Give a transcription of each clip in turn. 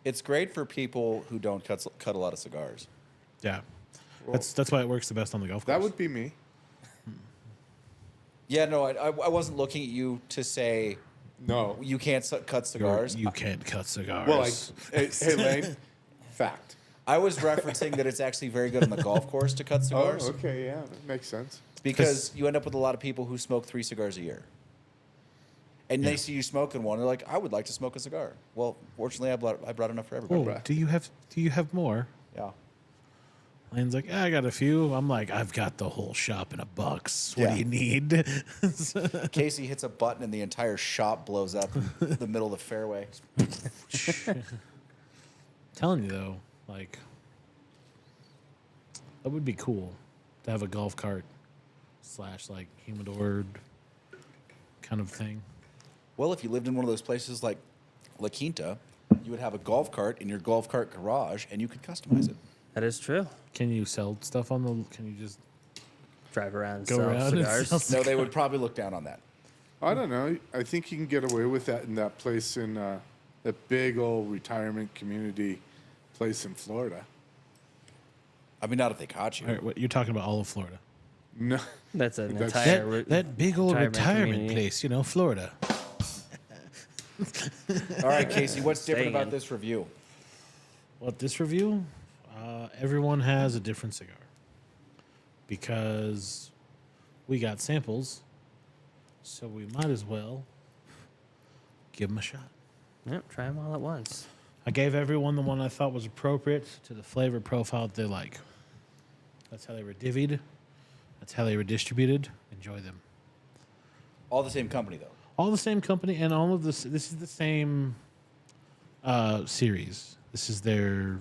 It's great for people who don't cut a lot of cigars. Yeah. Well, That's why it works the best on the golf course. that would be me. Yeah, no, I wasn't looking at you to say No. you can't cut cigars. You can't cut cigars. Well, hey, Lane, fact. I was referencing that it's actually very good on the golf course to cut cigars Oh, okay, yeah, that makes sense. because you end up with a lot of people who smoke 3 cigars a year. And they see you smoking one, they're like, I would like to smoke a cigar. Well, fortunately, I brought enough for everybody. Oh, do you have more? Yeah. Lane's like, I got a few. I'm like, I've got the whole shop in a box. What Yeah. do you need? Casey hits a button and the entire shop blows up in the middle of the fairway. Telling you though, like, that would be cool to have a golf cart / like humidor kind of thing. Well, if you lived in one of those places like La Quinta, you would have a golf cart in your golf cart garage and you could customize it. That is true. Can you sell stuff on the? Can you just Drive around and go sell around and cigars. sell No, they would probably look down on that. I don't know. I think you can get away with that in that place in that big old retirement community place in Florida. I mean, not if they caught you. All right, what, you're talking about all of Florida. No, That's an That's- entire That big old retirement community. place, Florida. All right, Casey, what's different Staying about in. this review? What this review? Everyone has a different cigar because we got samples, so we might as well give them a shot. Yep, try them all at once. I gave everyone the one I thought was appropriate to the flavor profile that they like. That's how they were divvied. That's how they were distributed. Enjoy them. All the same company, though. All the same company and all of this. This is the same series. This is their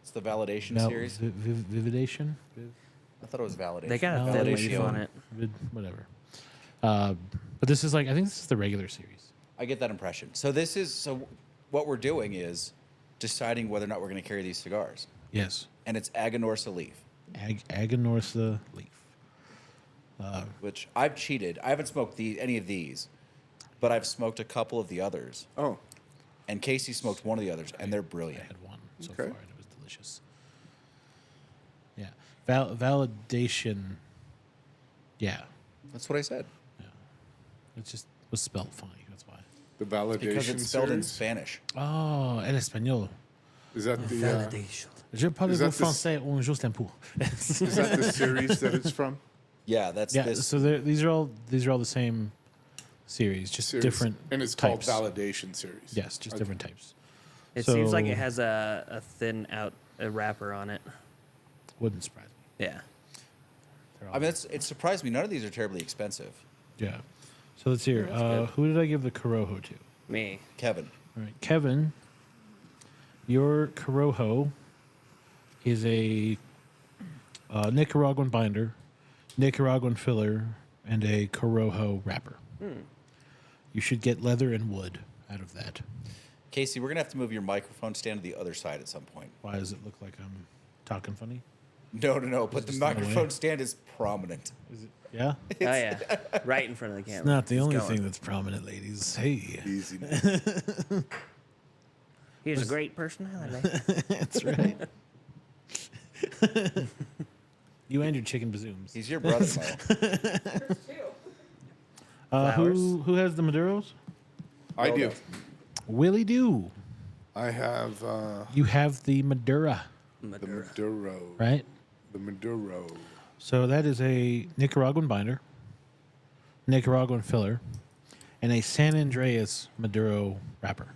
It's the validation Val- series. Vividation. I thought it was validation. They got a thin Validation. leaf on it. Whatever. But this is I think this is the regular series. I get that impression. So what we're doing is deciding whether or not we're going to carry these cigars. Yes. And it's Aganorsa leaf, Aganorsa leaf. which I've cheated. I haven't smoked any of these, but I've smoked a couple of the others. oh, And Casey smoked one of the others, and they're I brilliant. had one so Okay. far and it was delicious. Yeah. Validation. Yeah. That's what I said. It just was spelled funny. That's why. the validation Because it's spelled in series? Spanish. Oh, en espagnol. Is that the Validation. Je parle Is that the français un juste un peu. is that the series that it's from? Yeah, that's Yeah, this. so these are all the same series, just Series. different and it's types. called validation series. Yes, just Okay. different types. It seems like So- it has a thin out a wrapper on it. Wouldn't surprise me. Yeah. They're all- I mean, it surprised me. None of these are terribly expensive. yeah. So let's hear. good. Who did I give the Corojo to? Me. Kevin. All right, Kevin. Your Corojo is a Nicaraguan binder, Nicaraguan filler, and a Corojo wrapper. You should get leather and wood out of that. Casey, we're going to have to move your microphone stand to the other side at some point. Why does it look like I'm talking funny? No. But the just in the way? microphone stand is prominent. Is it? Yeah. Oh yeah. Right in front of the camera. It's not the It's only going. thing that's prominent, ladies. Hey, Easy. He has a great personality. that's right. You and your chicken bazooms. He's your brother-in-law. Flowers. Who has the Maduros? I do. Willie do. I have You have the Madura, the Madura. Maduro. right? The Maduro. So that is a Nicaraguan binder, Nicaraguan filler, and a San Andreas Maduro wrapper.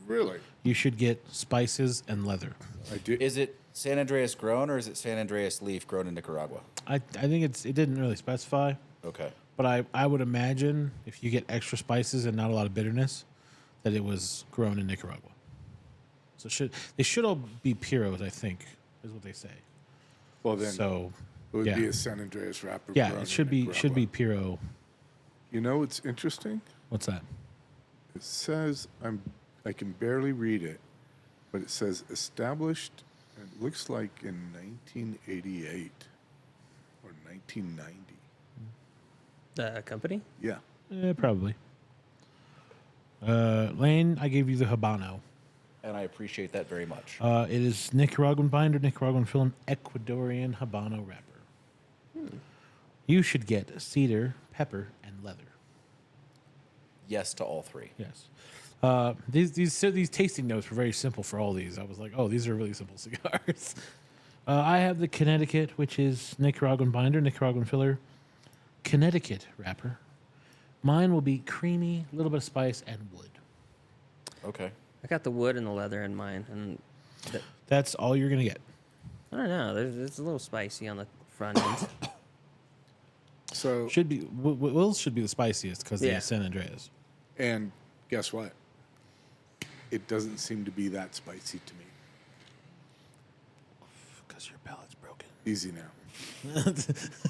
Really? You should get spices and leather. I do. Is it San Andreas grown or is it San Andreas leaf grown in Nicaragua? I think it didn't really specify, Okay. but I would imagine if you get extra spices and not a lot of bitterness, that it was grown in Nicaragua. So they should all be puros, I think, is what they say. Well, then So it would yeah. be a San Andreas wrapper. yeah, grown it should in be Nicaragua. puro. You know what's interesting? What's that? It says I can barely read it, but it says established. It looks like in 1988 or 1990. The company? Yeah. Probably. Lane, I gave you the Habano. and I appreciate that very much. It is Nicaraguan binder, Nicaraguan filler, Ecuadorian Habano wrapper. You should get cedar, pepper, and leather. Yes to all three. Yes. These tasting notes were very simple for all these. I was like, oh, these are really simple cigars. I have the Connecticut, which is Nicaraguan binder, Nicaraguan filler, Connecticut wrapper. Mine will be creamy, a little bit of spice, and wood. Okay. I got the wood and the leather in mine, and That's all you're gonna get. I don't know. It's a little spicy on the front end. So, Should be Will's should be the spiciest because Yeah. the San Andreas. and guess what? It doesn't seem to be that spicy to me. Because your palate's broken. Easy now.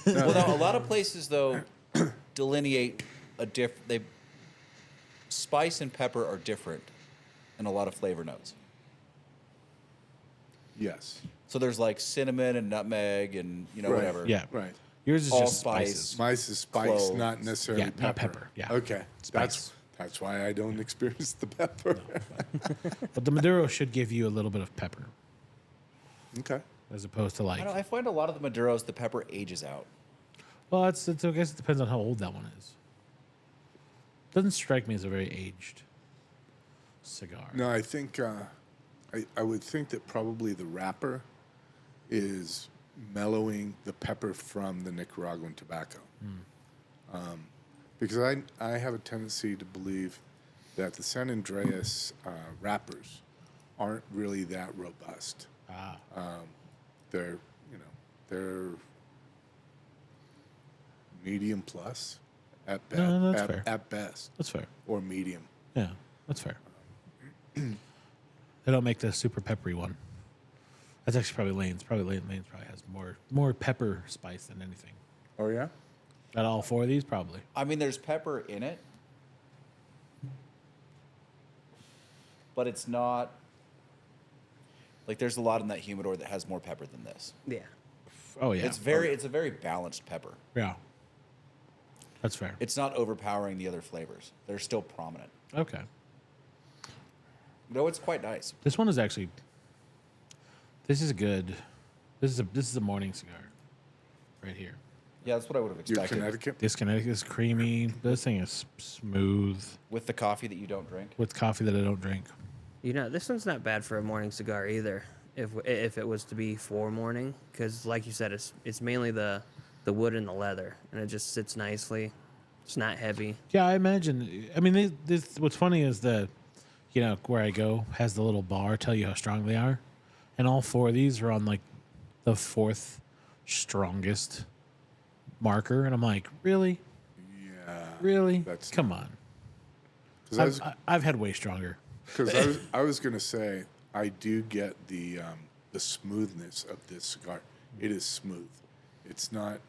Well, now, a lot of places though delineate they spice and pepper are different in a lot of flavor notes. Yes. So there's like cinnamon and nutmeg and Right. whatever. Yeah. Right. Yours is All just spice. spices. Mice is spice, Cloves. not necessarily Yeah, pepper. not pepper, yeah. Okay. Spice. That's why I don't experience the pepper. But the Maduro should give you a little bit of pepper Okay. as opposed to like. I find a lot of the Maduros, the pepper ages out. Well, I guess it depends on how old that one is. Doesn't strike me as a very aged cigar. No, I think I would think that probably the wrapper is mellowing the pepper from the Nicaraguan tobacco. Because I have a tendency to believe that the San Andreas wrappers aren't really that robust. They're they're medium plus at best. No, that's fair. At best, That's fair. or medium. Yeah, that's fair. They don't make the super peppery one. That's actually probably Lane's. Lane's probably has more pepper spice than anything. Oh yeah. Out of all four of these, probably. I mean, there's pepper in it, but it's not like there's a lot in that humidor that has more pepper than this. Yeah. Oh yeah. It's a very balanced pepper. Yeah. That's fair. It's not overpowering the other flavors. They're still prominent. Okay. No, it's quite nice. This one is actually. This is good. This is a morning cigar, right here. Yeah, that's what I would have Your expected. Connecticut. This Connecticut is creamy. This thing is smooth With the coffee that you don't drink. with coffee that I don't drink. This one's not bad for a morning cigar either. If it was to be for morning, because like you said, it's mainly the wood and the leather, and it just sits nicely. It's not heavy. Yeah, I imagine. I mean, this. What's funny is that, where I go has the little bar tell you how strong they are, and all four of these are on like the fourth strongest marker, and I'm like, really, Yeah. That's come on. Because I've had way stronger. I was going to say I do get the smoothness of this cigar. It is smooth. It's not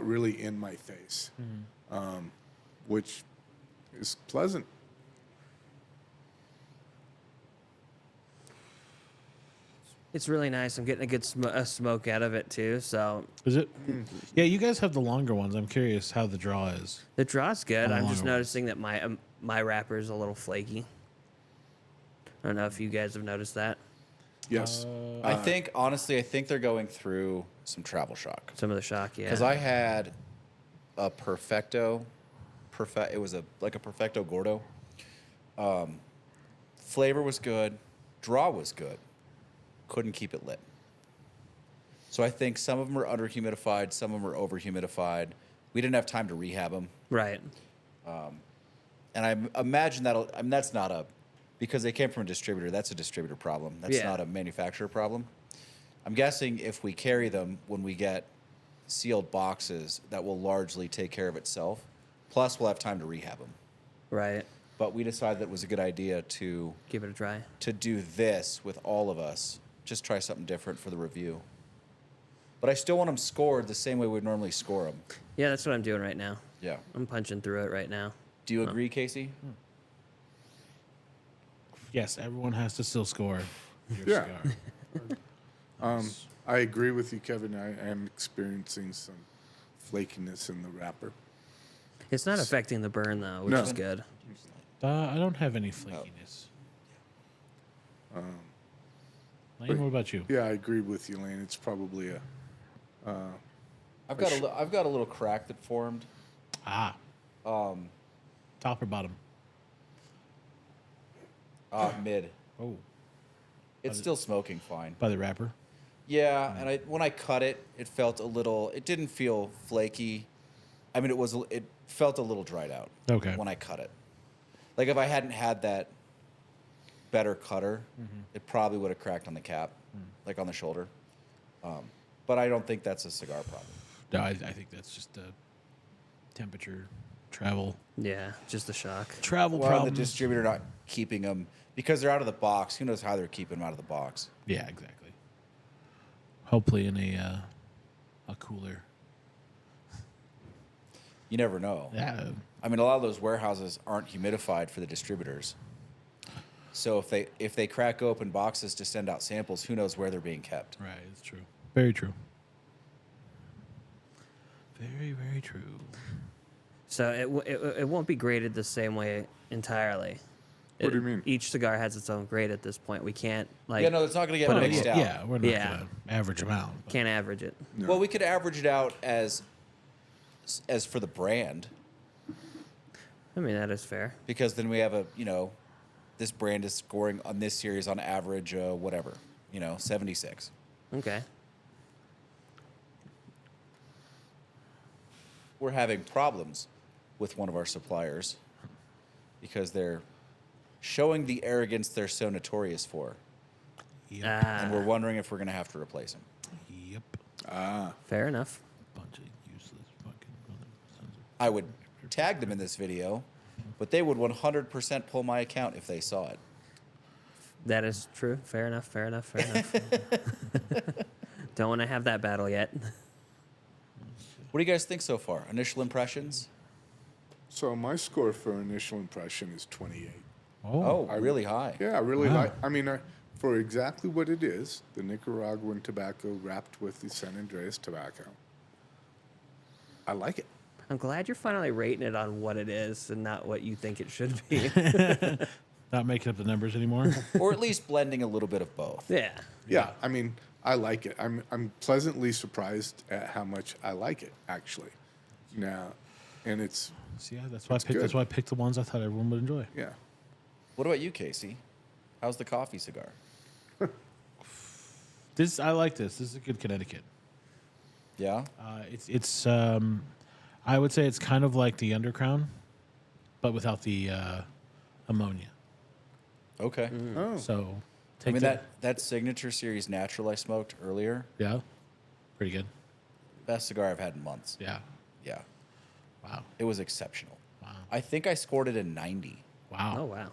really in my face, which is pleasant. It's really nice. I'm getting a good smoke out of it too. So Is it? Yeah, you guys have the longer ones. I'm curious how the draw is. the draw's good. Oh, I'm just longer noticing that my wrapper is a little flaky. I don't know if you guys have noticed that. Yes. I think they're going through some travel shock. Some of the shock, yeah. Because I had a Perfecto. It was like a Perfecto Gordo. Flavor was good. Draw was good. Couldn't keep it lit. So I think some of them are under humidified. Some of them are over humidified. We didn't have time to rehab them. Right. And I imagine that's not because they came from a distributor, that's a distributor problem. That's not a manufacturer problem. I'm guessing if we carry them when we get sealed boxes, that will largely take care of itself. Plus, we'll have time to rehab them. Right. But we decided that it was a good idea to Give it a try. do this with all of us. Just try something different for the review. But I still want them scored the same way we'd normally score them. Yeah, that's what I'm doing right now. Yeah. I'm punching through it right now. Do you agree, Casey? Yes, everyone has to still score your Yeah. cigar. I agree with you, Kevin. I am experiencing some flakiness in the wrapper. It's not affecting the burn though, which No. is good. I don't have any flakiness. Lane, what about you? Yeah, I agree with you, Lane. It's probably a. I've got a little crack that formed. Top or bottom? Mid. Oh, It's still smoking fine. by the wrapper. Yeah, and when I cut it, it felt a little. It didn't feel flaky. I mean, it felt a little dried out. Okay. When I cut it, like if I hadn't had that better cutter, it probably would have cracked on the cap, like on the shoulder. But I don't think that's a cigar problem. No, I think that's just a temperature travel Yeah, just the shock. travel Well, problem. the distributor not keeping them because they're out of the box. Who knows how they're keeping them out of the box? Yeah, exactly. Hopefully in a cooler. You never know. Yeah. I mean, a lot of those warehouses aren't humidified for the distributors. So if they crack open boxes to send out samples, who knows where they're being kept? Right, it's true. Very true. Very, very true. So it won't be graded the same way entirely. What do you mean? Each cigar has its own grade at this point. We can't like Yeah, no, it's not going to get Put 'em mixed in- out. Yeah, we're not Yeah. going to average them out. but- can't average it. No. Well, we could average it out as for the brand, I mean that is fair. because then we have this brand is scoring on this series on average, whatever, 76. Okay. We're having problems with one of our suppliers because they're showing the arrogance they're so notorious for, Yep. and we're wondering if we're going to have to replace them. Yep. Fair enough. Bunch of useless fucking sons of- I would tag them in this video, but they would 100% pull my account if they saw it. That is true. Fair enough. Fair enough. Fair enough. Don't want to have that battle yet. What do you guys think so far? Initial impressions? So my score for initial impression is 28. Oh, really high. Yeah, I really Wow. like. I mean, for exactly what it is, the Nicaraguan tobacco wrapped with the San Andreas tobacco. I like it. I'm glad you're finally rating it on what it is and not what you think it should be. Not making up the numbers anymore. Or at least blending a little bit of both. Yeah. Yeah, I mean, I like it. I'm pleasantly surprised at how much I like it, actually. Now, and it's See, yeah, that's why I picked. good. That's why I picked the ones I thought everyone would enjoy. yeah. What about you, Casey? How's the coffee cigar? This I like this. This is a good Connecticut. Yeah? It's I would say it's kind of like the Undercrown, but without the ammonia. Okay. Oh, So I take mean, that Signature Series Natural I smoked earlier, yeah, pretty good. best cigar I've had in months. Yeah. Yeah. Wow. It was exceptional. Wow. I think I scored it a 90. Wow. Oh wow.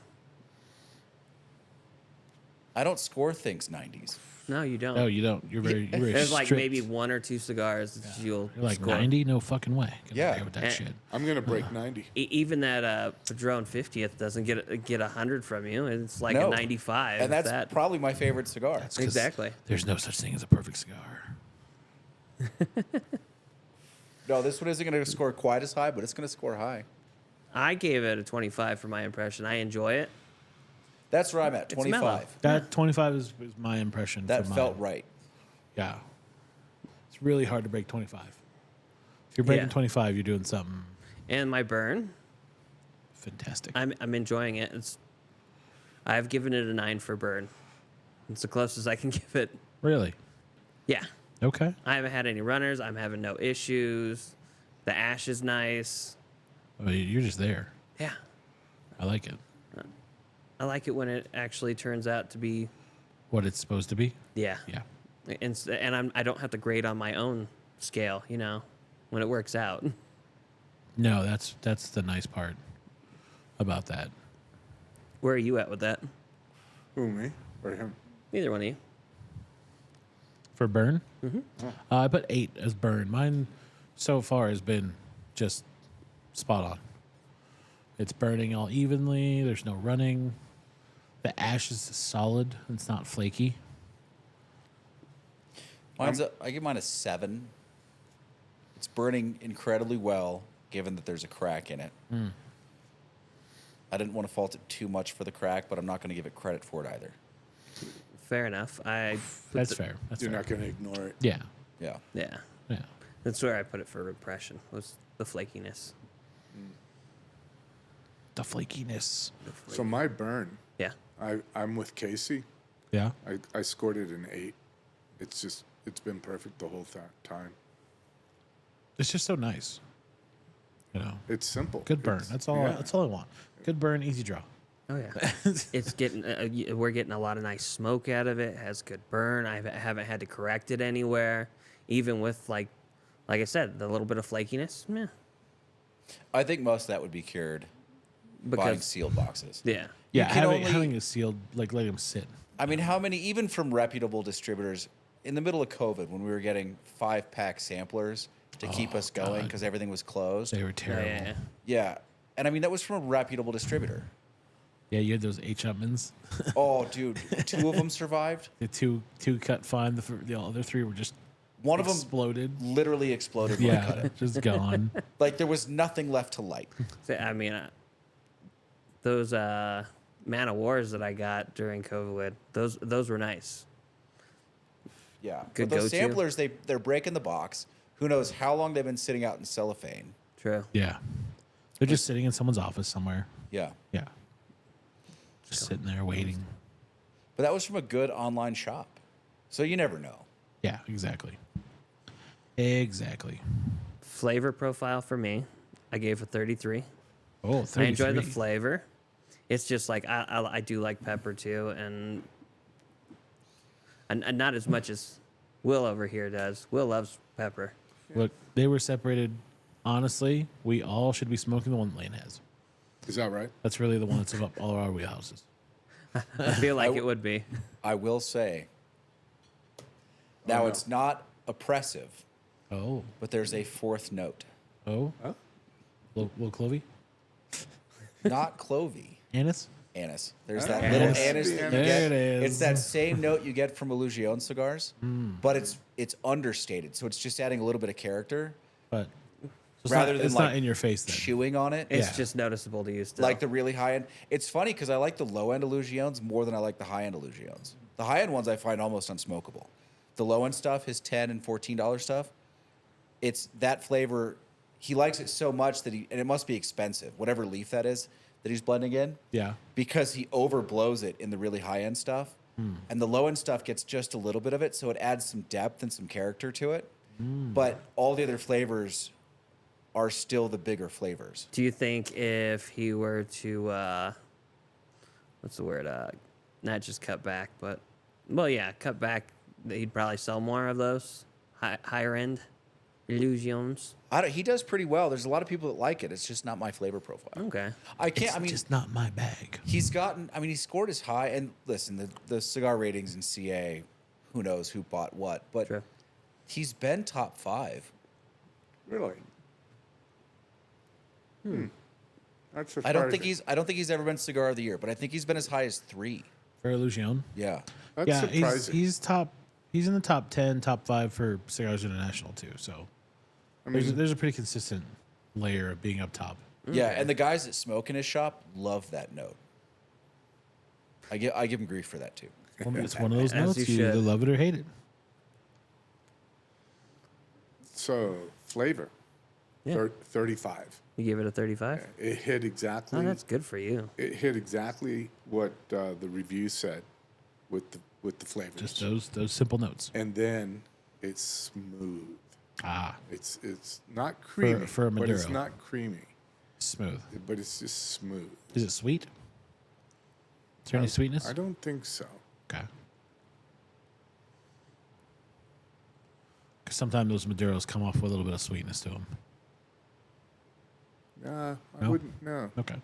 I don't score things 90s. No, you don't. No, you don't. You're very. You're very There's like strict. maybe one or two cigars that you'll You're like score. 90. No fucking way. Get Yeah. away with that Eh. shit. I'm gonna break 90. Even that Padron 50th doesn't get 100 from you. It's like No. a 95. And that's that. probably my favorite cigar. That's 'cause Exactly. There's no such thing as a perfect cigar. No, this one isn't going to score quite as high, but it's going to score high. I gave it a 25 for my impression. I enjoy it. That's where I'm at, It's mellow. 25. That 25 is my impression. That for mine. felt right. Yeah. It's really hard to break 25. If you're breaking Yeah. 25, you're doing something And my burn, fantastic. I'm enjoying it. I've given it a 9 for burn. It's the closest I can give it. Really? Yeah. Okay. I haven't had any runners. I'm having no issues. The ash is nice. Well, you're just there. Yeah. I like it. I like it when it actually turns out to be, What it's supposed to be. yeah. Yeah. And I don't have to grade on my own scale, when it works out. No, that's the nice part about that. Where are you at with that? Who, me or him? Neither one of you. For burn, I put 8 as burn. Mine so far has been just spot on. It's burning all evenly. There's no running. The ash is solid. It's not flaky. I give mine a 7. It's burning incredibly well, given that there's a crack in it. I didn't want to fault it too much for the crack, but I'm not going to give it credit for it either. fair enough. That's fair. That's You're fair. not going to ignore it. Yeah. Yeah. Yeah, Yeah. that's where I put it for impression was the flakiness. The flakiness. So my burn, Yeah, I'm with Casey. Yeah. I scored it an 8. It's been perfect the whole time. It's just so nice. You know. It's simple. Good burn. It's- That's all. yeah. That's all I want. Good burn, easy draw. oh yeah. It's getting we're getting a lot of nice smoke out of it. Has good burn. I haven't had to correct it anywhere, even with like I said, the little bit of flakiness. Meh. I think most of that would be cured buying Because sealed boxes. yeah, Yeah, can only- having it sealed, like let them sit. I mean, how many, even from reputable distributors, in the middle of COVID, when we were getting 5-pack samplers to keep us going because everything was closed? They were terrible. yeah. Yeah. And I mean, that was from a reputable distributor. Yeah, you had those H. Upmans. Oh, dude, 2 of them survived. The two cut fine. The other 3 were just One of them exploded. literally exploded when I cut Yeah, it. just gone. Like, there was nothing left to light. So, I mean, those Man of Wars that I got during COVID, those were nice. Yeah. Good but those go-to. samplers, they're breaking the box. Who knows how long they've been sitting out in cellophane. True. Yeah, they're just sitting in someone's office somewhere. Yeah. Yeah, just sitting there waiting. But that was from a good online shop. So you never know. Yeah, exactly. Exactly. Flavor profile for me, I gave a 33. Oh, 33. I enjoy the flavor. It's just like I do like pepper too, and not as much as Will over here does. Will loves pepper. Look, they were separated. Honestly, we all should be smoking the one that Lane has. Is that right? That's really the one that's above all our wheelhouses. I feel like it would be. I will say. Now, no. it's not oppressive, Oh, but there's a 4th note. oh, Huh? little clovey, Not clovey. anise. Anise. There's Ah, that anise. little anise that you There get. it is. It's that same note you get from Illusion cigars, but it's understated. So it's just adding a little bit of character, But it's rather not, than it's like not in your face then. chewing on it. It's Yeah. just noticeable to you still. Like the really high end. It's funny because I like the low end Illusions more than I like the high end Illusions. The high end ones I find almost unsmokable. The low end stuff, his $10 and $14 stuff, it's that flavor. He likes it so much that and it must be expensive, whatever leaf that is that he's blending in. Yeah. Because he overblows it in the really high end stuff. And the low end stuff gets just a little bit of it, so it adds some depth and some character to it. But all the other flavors are still the bigger flavors. do you think if he were to, what's the word? Not just cut back, but cut back, that he'd probably sell more of those higher end illusions. He does pretty well. There's a lot of people that like it. It's just not my flavor profile. Okay. I can't. It's I mean, just not my bag. he's gotten. I mean, he scored as high. And listen, the cigar ratings in CA, who knows who bought what, but True. he's been top 5. Really? That's I don't think he's ever been cigar of the year, but I think he's been as high as 3. For Illusion. Yeah. That's Yeah, surprising. he's in the top 10, top 5 for Cigars International too. So I mean, there's a pretty consistent layer of being up top. Yeah, and the guys that smoke in his shop love that note. I give him grief for that too. Well, it's one of those As notes you you either should. love it or hate it. so flavor, Yeah. 35. You give it a 35? It hit exactly. Oh, that's good for you. It hit exactly what the review said with the flavors. Just those simple notes. And then it's smooth. Ah, It's not creamy, for a but it's Maduro. not creamy. smooth. But it's just smooth. Is it sweet? Is there any sweetness? I don't think so. Okay. Because sometimes those Maduros come off with a little bit of sweetness to them. I No? wouldn't. No. Okay.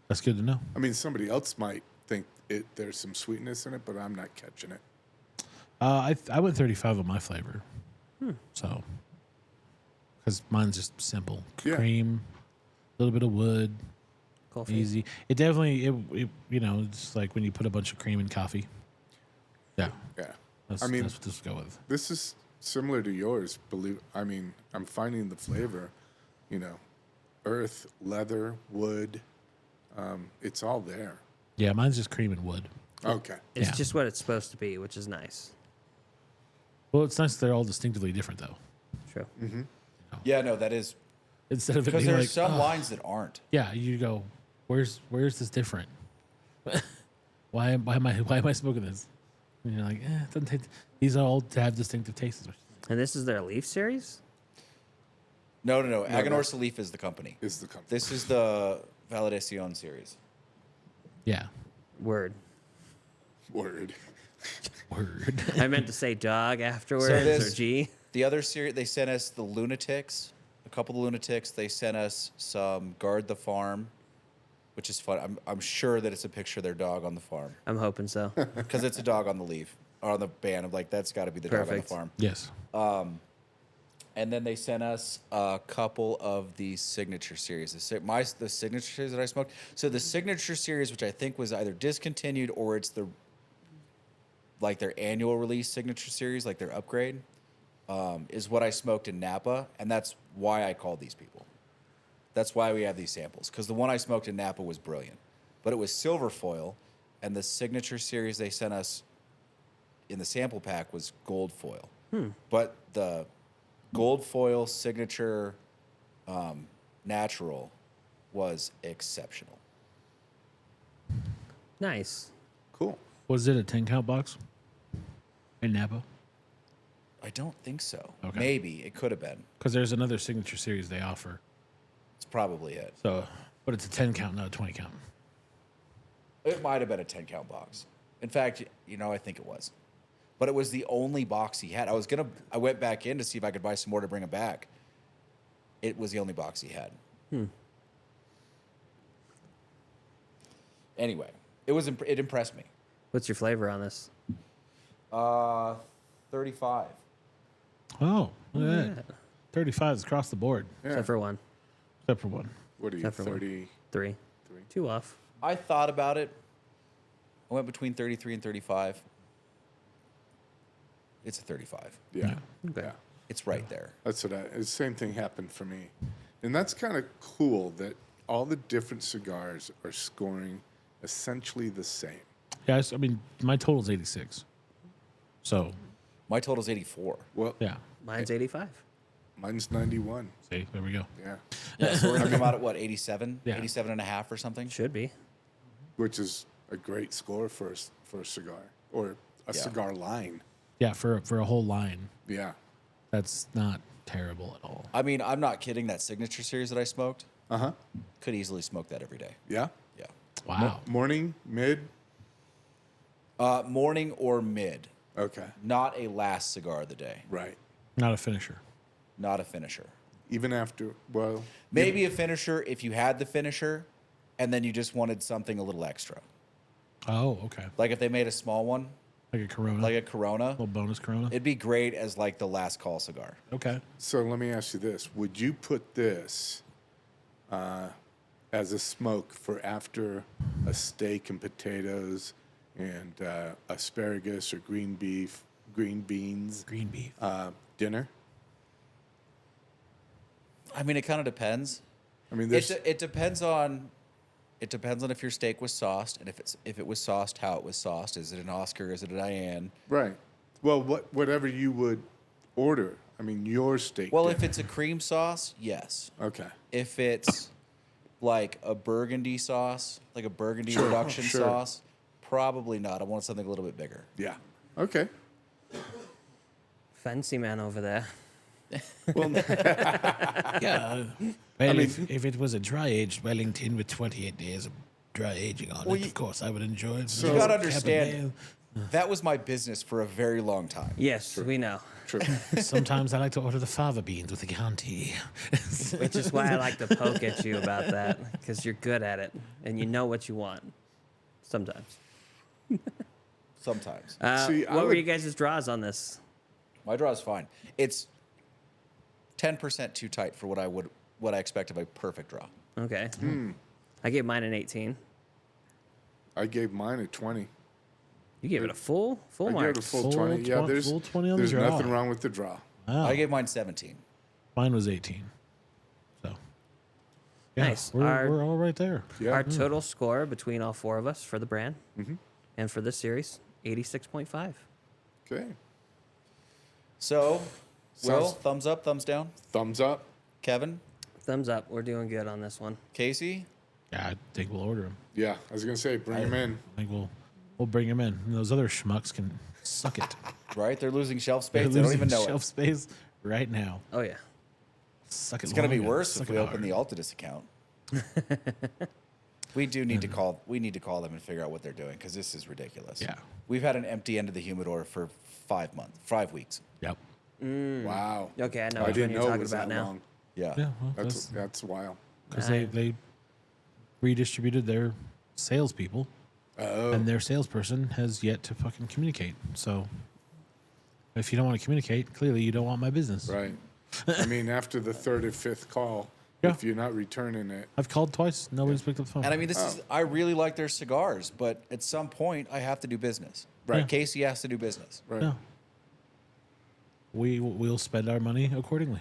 That's good to know. I mean, somebody else might think there's some sweetness in it, but I'm not catching it. I went 35 on my flavor. So, because mine's just simple. Yeah. Cream, a little bit of wood, Coffee. easy. It definitely, it's like when you put a bunch of cream in coffee. Yeah. Yeah. That's what this will go with. This is similar to yours. I'm finding the flavor, earth, leather, wood. It's all there. Yeah, mine's just cream and wood. Okay. It's Yeah. just what it's supposed to be, which is nice. Well, it's nice they're all distinctively different, though. True. Yeah, no, that is Instead of it because being there's like, some "Oh." lines that aren't. Yeah, you go, where's this different? why am I smoking this? And you're like, it doesn't taste. These all have distinctive tastes. And this is their Leaf series? No. No, Aganorsa Leaf is the company. Is the company. This is the Validacion series. Yeah, Word. Word. word. I meant to say dog afterwards this- or G. The other series, they sent us the Lunatics, a couple of Lunatics. They sent us some Guard the Farm, which is fun. I'm sure that it's a picture of their dog on the farm I'm hoping so. because it's a dog on the leaf or on the band. I'm like, that's got to be the dog on the Perfect. farm. Yes. And then they sent us a couple of the signature series. The signature series that I smoked. So the signature series, which I think was either discontinued or it's their annual release signature series, like their upgrade, is what I smoked in Napa, and that's why I called these people. That's why we have these samples, because the one I smoked in Napa was brilliant, but it was silver foil, and the signature series they sent us in the sample pack was gold foil. But the gold foil signature natural was exceptional. Nice. Cool. Was it a 10-count box in Napa? I don't think so. Okay. Maybe it could have been. Because there's another signature series they offer. It's probably it. So, but it's a 10-count, not a 20-count. It might have been a 10-count box. In fact, I think it was. But it was the only box he had. I went back in to see if I could buy some more to bring him back. It was the only box he had. Anyway, it impressed me. What's your flavor on this? 35. Oh, look at that. 35 is across the board, Yeah. Except for one. except for one. What are you, Except for one. 30? 3. 2 off. I thought about it. I went between 33 and 35. It's a 35. Yeah. Okay. Yeah. It's right there. That's the same thing happened for me. And that's kind of cool that all the different cigars are scoring essentially the same. Yeah, I mean, my total is 86. So, My total's 84. Well, yeah. Mine's 85. mine's 91. See, there we go. Yeah. Yeah, so we're going to come out at what, 87? Yeah. 87 and a half or something? Should be. Which is a great score for a cigar or a Yeah. cigar line. Yeah, for a whole line, Yeah. that's not terrible at all. I mean, I'm not kidding. That signature series that I smoked, Uh-huh. could easily smoke that every day. Yeah. Yeah. Wow. Morning, mid. Morning or mid. Okay. Not a last cigar of the day. Right. Not a finisher. Not a finisher. Even after, well, Maybe a finisher if you had the finisher and then you just wanted something a little extra. Oh, okay. Like if they made a small one, Like a Corona. like a Corona, little bonus Corona. it'd be great as like the last call cigar. Okay. so let me ask you this. Would you put this as a smoke for after a steak and potatoes and asparagus or green beans Green beef. dinner? I mean, it kind of depends. I mean, there's It depends on if your steak was sauced and if it was sauced, how it was sauced. Is it an Oscar? Is it a Diane? right. Well, whatever you would order. I mean, your steak. Well, dinner. if it's a cream sauce, yes. Okay. If it's like a burgundy sauce, like a burgundy Sure, reduction sure. sauce, probably not. I want something a little bit bigger. Yeah. Okay. Fancy man over there. Well, Yeah. Well, if it was a dry aged Wellington with 28 days of dry aging on Well, it, of course I would enjoy it. You gotta understand, that was my business for a very long time. Yes, we know. true. Sometimes I like to order the fava beans with the Chianti. Which is why I like to poke at you about that, because you're good at it and you know what you want. Sometimes. Sometimes. See, I what were would- you guys' draws on this? My draw is fine. It's 10% too tight for what I expect of a perfect draw. Okay. I gave mine an 18. I gave mine a 20. You gave it a full I mark. gave it a full Full 20. Yeah, tw- there's full 20 on the there's draw. nothing wrong with the draw. Wow. I gave mine 17. Mine was 18. So. Yeah, Nice. We're all right there. Yeah. Our total score between all four of us for the brand, And for this series, 86.5. Okay. So, Will, Sounds- thumbs up, thumbs down. Thumbs up. Kevin, Thumbs up. We're doing good on this one. Casey. Yeah, I think we'll order them. Yeah, I was gonna say bring them in. I think we'll bring them in. And those other schmucks can suck it. Right? They're losing shelf They're space. They don't losing even know shelf it. space right now. Oh, yeah. Suck it. It's going to be long and worse suck if it we open hard. the Altadis account. We do need to call. We need to call them and figure out what they're doing because this is ridiculous. Yeah. We've had an empty end of the humidor for 5 weeks. Yep. Wow. Okay, I know I which one didn't you're know it talking was about that now. long. Yeah. Yeah. Well, That's wild. because they redistributed their salespeople, Oh, and their salesperson has yet to fucking communicate. So, if you don't want to communicate, clearly you don't want my business. right. I mean, after the third or fifth call, Yeah. if you're not returning it, I've called twice. Nobody's picked up the phone. And I mean, this is. I really like their cigars, but at some point, I have to do business. Right. Casey has to do business. right? No. We'll spend our money accordingly.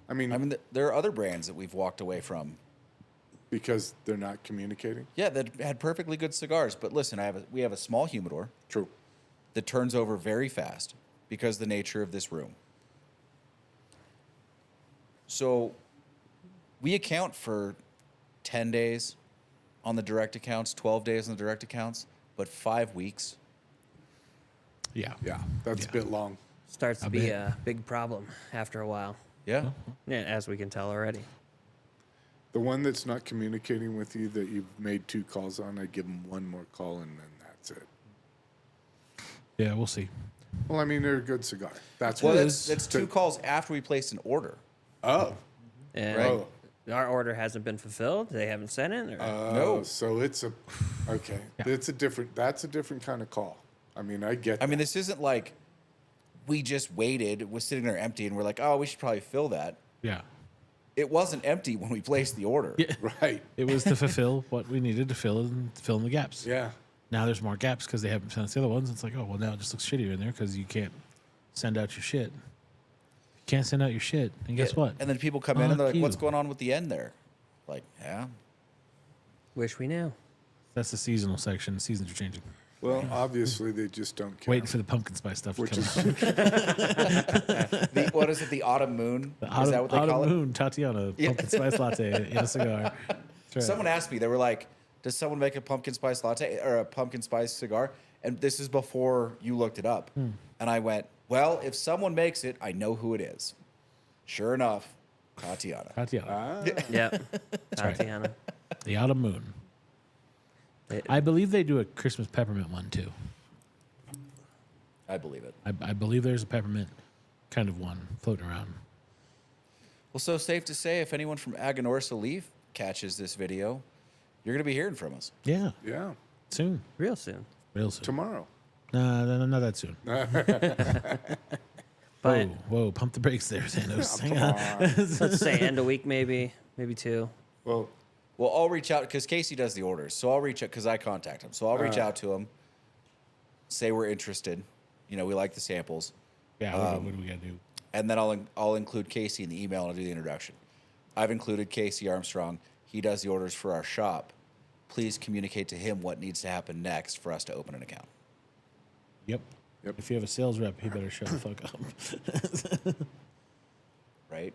I mean, There are other brands that we've walked away from. because they're not communicating. Yeah, that had perfectly good cigars. But listen, we have a small humidor True. that turns over very fast because of the nature of this room. So we account for 10 days on the direct accounts, 12 days on the direct accounts, but 5 weeks. Yeah. Yeah, that's Yeah. a bit long. Starts to I be bet. a big problem after a while. Yeah. Yeah, as we can tell already. The one that's not communicating with you that you've made 2 calls on, I give them one more call and then that's it. Yeah, we'll see. Well, I mean, they're a good cigar. That's Well, what that's 2 calls after we placed an order. Oh, And Right. oh, our order hasn't been fulfilled. They haven't sent it. Or? No. So it's a okay. Yeah. It's a different. That's a different kind of call. I mean, I get. I mean, this isn't like we just waited, it was sitting there empty, and we're like, oh, we should probably fill that. Yeah. It wasn't empty when we placed the order. Yeah. that. Right. It was to fulfill what we needed to fill in the gaps. Yeah. Now there's more gaps because they haven't sent us the other ones. It's like, oh, well, now it just looks shittier in there because you can't send out your shit. You can't send out your shit. And guess Yeah. what? And then people come in and they're Fuck like, what's you. going on with the end there? Like, yeah. Wish we knew. That's the seasonal section. The seasons are changing. Well, obviously they just don't care. Waiting for the pumpkin spice stuff to Which come is out. What is it? The autumn moon? The Is that what they call autumn it? moon Tatiana pumpkin spice latte in a cigar. That's right. Someone asked me, they were like, does someone make a pumpkin spice latte or a pumpkin spice cigar? And this is before you looked it up. And I went, well, if someone makes it, I know who it is. Sure enough, Tatiana. Tatiana. Yep. right. Tatiana. The autumn moon. It- I believe they do a Christmas peppermint one too. I believe it. I believe there's a peppermint kind of one floating around. Well, so safe to say, if anyone from Aganorsa Leaf catches this video, you're going to be hearing from us. Yeah, yeah. soon, Real soon. real soon. Tomorrow. No, not that soon. But Whoa, pump the brakes there, Thanos. Hang Come on. on. let's say end of week, maybe 2. Well, Well, I'll reach out because Casey does the orders. So I'll reach out because I contact him. So I'll reach out to him, say we're interested. You know, we like the samples. Yeah, what do we gotta do? And then I'll include Casey in the email and I'll do the introduction. I've included Casey Armstrong. He does the orders for our shop. Please communicate to him what needs to happen next for us to open an account. Yep. Yep. If you have a sales rep, he better shut the fuck up. Right?